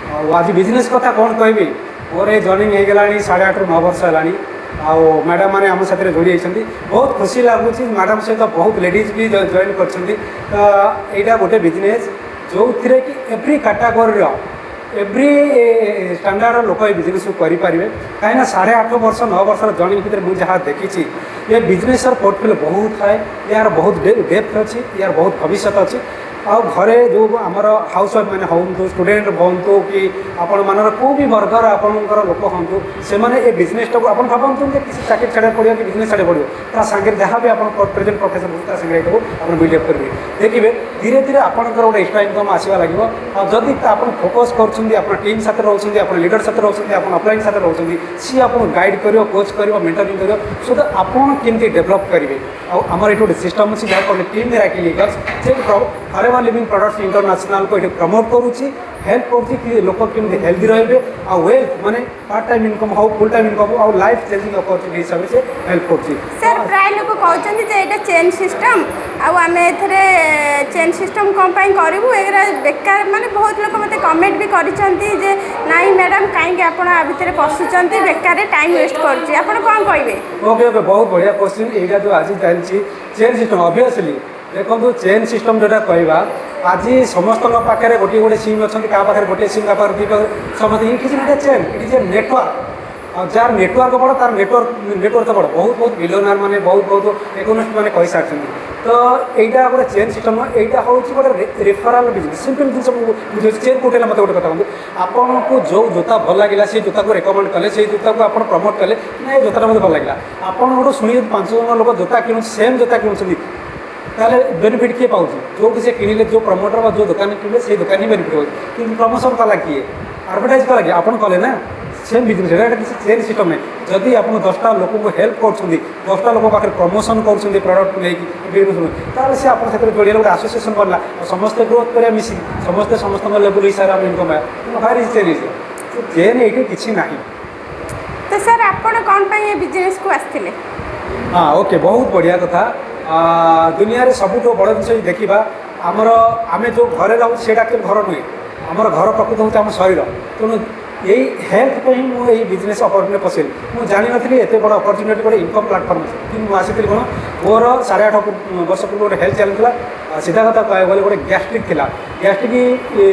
आज बिजनेस कथा कौन कहबी मोर जॉइनिंग हो गला 8.5 ରୁ 9 वर्ष है आउ मैडम मैंने आम साथ जोड़ी होती बहुत खुशी लगुच मैडम सहित बहुत लेडीज भी जॉइन कर गोटे बिजनेस जो थे कि एव्री कैटेगोरी एव्री स्टैंडर्ड लोक ये बिजनेस को करें कहीं 8.5 वर्ष 9 वर्ष जर्नी भितर मुझे जहाँ देखी ये बिजनेस पोर्टफोलियो बहुत थाए यार बहुत डेप्थ अच्छी यार बहुत भविष्य अच्छी आउ घरे जो आमर हाउस वाइफ मैंने हूँ स्टूडेंट हूँ कि आपण मान कौ भी वर्गर आपंकर लोक हूँ से मैंने बिजनेस टाक आप भावतु किसी चाकरी छाड़ा पड़ो कि बिजनेस छाड़ा पड़ो ता सागर जहाँ भी आप प्रेजेंट प्रोफेशन होंगे आप बिल्डअप करेंगे देखिए धीरे धीरे आपंकर गोटे एक्सट्रा इनकम आसवा लगे जदि आप फोकस कर टीम साथ रोचे आप लीडर साथ रोचे आप अपलाइन साथ रोचे सी आप गाइड कर कोच कर मेंटरिंग कर सो दैट आपड़ केमती डेभलप करेंगे आमर ये गोटे सिस्टम अच्छी जहाँ कहते टीम मेराकी लीडर्स से फॉरएवर लिविंग प्रोडक्ट्स इंटरनेशनल को ये प्रमोट करुच्ची हेल्प कर लोक केमती हेल्दी रे आ वेल्थ माने पार्ट टाइम इनकम हो फुल टाइम इनकम हो लाइफ चेंजिंग अपॉर्चुनिटी हिसाब से हेल्प कर सर प्राय लोक कहते चेन सिस्टम आम ए चेन सिस्टम कौन करूँ एगरा बेकार माने बहुत लोग मत कमेंट भी करते नाई मैडम कहीं आप भितर पशुंट बेकार टाइम वेस्ट कर कौन कहे ओके ओके बहुत बढ़िया क्वेश्चन यहाँ जो आज चलती चेन सिस्टम ऑब्वियसली देखो चेन सिस्टम जोटा कहवा आज समस्त पाखे गोटे गोटे सिम अच्छा क्या पाखे गोटे सिम क्या समझ it is not a chain it is a network और जार नेटवर्क बड़ तार नेटवर्क बड़ बहुत बहुत बिलियनर मैंने बहुत इकोनॉमिस्ट मैंने कही सारी तो यहाँ गोटे चेन सिस्टम यहाँ हूँ गोटे रेफराल बिजनेस सिंपल जिन चेन कौटे मत गोटे कथा कहूँ आपन को जो जोता भल लगे से जोता को रेकमेंड कले से जोता को आप प्रमोट कले ना ये जोता मत भल लगे आपन गोटे शुणी 5 जन लोग जोता कि सेम जोता कि ताले बेनिफिट किए पाँच जो कि किणिले जो प्रमोटर जो दुकान किणिले से दुकान ही बेनिफिट हो कि प्रमोशन कला किए आडभटाइज कला किए आपन कले ना सेम बिजनेस है किसी चेन सिस्टम है जदि आप 10टा लोक को हेल्प कर 10टा लोक पाखे प्रमोशन कर प्रडक्ट को लेकिन से आप जोड़े गोटे आसोसिएसन करला समस्ते ग्रोथ करा मिसिक समस्ते समस्त लेवल हिसाब से इनकम है भारी चेन चेन ये किसी ना तो सर आप कौन ये बिजनेस को आसते हाँ ओके बहुत बढ़िया कथा दुनिया रे सबुठ बड़ जिन देखा आमर आम जो घरे रहूँ से घर नुहे आमर घर प्रकृत हूँ आम शरीर तेणु यही हेल्थ पे ही मुझे बिजनेस अपॉर्चुनिटी पसंद मुझे जानी नी एत बड़ अपॉर्चुनिटी गोटे इनकम प्लाटफर्म कि मुझे कौन मोर 8.5 वर्ष पूर्व गोटे हेल्थ चलता सीधा कथा कह गले गोटे गैस्ट्रिक थिला गैस्ट्रिक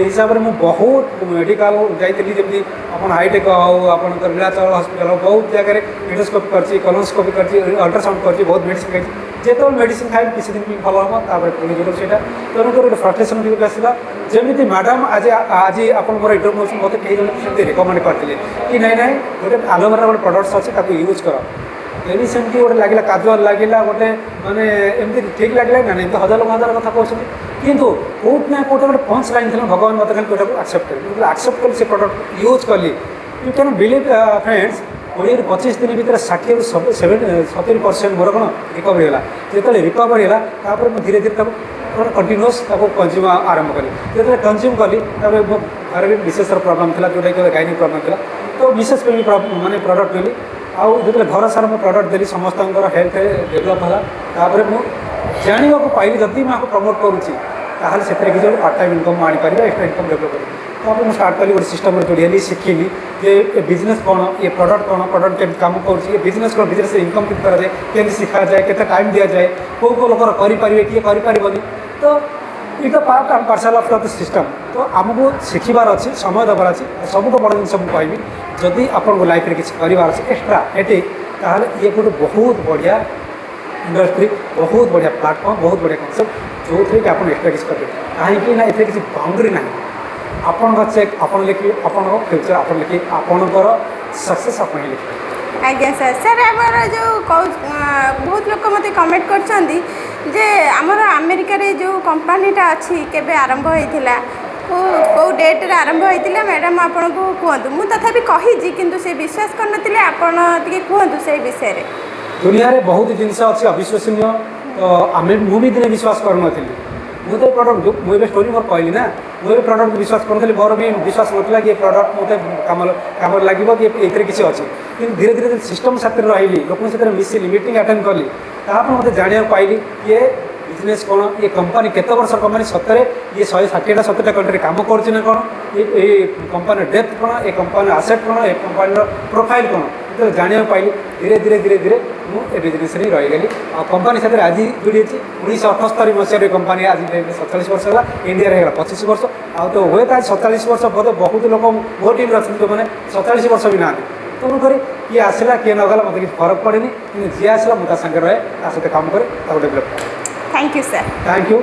हिसाब से मुझे बहुत मेडिकल जाइली जमी आप हाईटेक हो आप नीलाचल हस्पिटाल हो बहुत जगह एंडोस्कोपी कर कोलोनोस्कोपी कर अल्ट्रासाउंड कर बहुत मेडिसिन खाई जो मेडिसिन खाई किसी दिन भी भल हम तापर जो से तेणुक गोटे फ्रस्ट्रेसन भी आसला जमी मैडम आज आज आप मोर इंटरव्यू मत कई जन रिकमेंड करते कि नाई नाई गोटे एलोवेरा गोटे प्रडक्ट्स अच्छे यूज कर एनी सेमती गोटे लगे काजुआल लगे गोटे मानने एमती ठीक लगे ना नहीं हजार कथा कहते कितु कौट ना कौटे गोटे पंच लाइन थी भगवान मत खाली कौटा एक्सेप्ट करें एक्सेप्ट कली से प्रडक्ट यूज कली यू कैन बिलीव फ्रेंड्स 20-25 दिन भर 60-70% मोर कौन रिकवरी है जो रिकवरी है धीरे धीरे कंटिन्यूअस कंज्यूम आरंभ कली जो कंज्यूम कली मो घर भी विशेष प्रोब्लेम था जोटा कि गाइनिक प्रोब्लेम था तो विशेष मानने प्रडक्ट नेली आउ जो घर सारा मुझे प्रडक्ट देली समस्त हेल्थ डेभलप है मुझे जाना पाइली जदि मैं प्रमोट करुँची ताहले से किसी गोटे पार्ट टाइम इनकम आनीपर एक्सट्रा इनकम डेभलप करी तो मुझे स्टार्ट कली गोटे सिस्टम जोड़ी शिखिली ये बिजनेस कौन ये प्रडक्ट कौन प्रडक्ट के काम कर बिजनेस कौन बिजनेस इनकम के कराए केमी शिखा जाए के टाइम दि जाए कौ कौ लोग करेंगे किए कर तो it part and parcel of the system तो आमको शिखबार अच्छे समय देवार अच्छे सबुठ बड़ जिन मुझे कहबी जदि आपको लाइफ में किसी करार अच्छे एक्सट्रा एटे ताहले ये गोटे बहुत बढ़िया इंडस्ट्री बहुत बढ़िया प्लाटफर्म बहुत बढ़िया कनसेप्ट जो थे कि आप एक्सट्रा किसी करेंगे कहीं ना ये किसी बाउंड्री ना आपण चेक आप लिखिए आपण फ्यूचर आप लिखिए आपणकर सक्सेस आप लिखिए आज्ञा सर सर आमर जो बहुत लोग मत कमेंट करमर अमेरिका जो कंपनीटा अच्छी केबे आरंभ होता कौ डेट आरंभ होता मैडम आपन को कहतु मुझे तथापि कही किंतु से विश्वास करन आपन टिके कहतु से विषय रे दुनिया रे बहुत जिनस अच्छी अविश्वसनीय तो आम मुझे दिने विश्वास करूँ मुझे प्रडक्ट मुझे स्टोरी मोर कहली ना मुझे प्रडक्ट विश्वास करूँ मोर भी विश्वास नाला कि प्रडक्ट मत कम लगे कि ये किसी अच्छी कि धीरे धीरे सिस्टम साथ रही लोक मिसिली मीटिंग अटेंड कली तापर मत जाना पाइली ये बिजनेस कौन ये कंपनी केत वर्ष कंपनी सतरे ये 160टा 70टा कंट्री काम कर कौन ये कंपनी डेप्थ कौन ये कंपनी आसेट कौन ये कंपनी प्रोफाइल कौन जो जाना पाइली धीरे धीरे धीरे धीरे मुझे बिजनेस ही रहीगली आ कंपनी साथ आज जोड़ी 1978 मसीह कंपनी आज 47 वर्ष है इंडिया है 25 वर्ष आ तो हुए तो 47 वर्ष बोधे बहुत लोग मो टीम अच्छे जो मैंने 47 वर्ष भी ना तेणुक किए आसला किए नगला मतलब किसी फरक पड़े कि जी आसला मुझे सागर रहे सहित काम करे develop thank you sir thank you.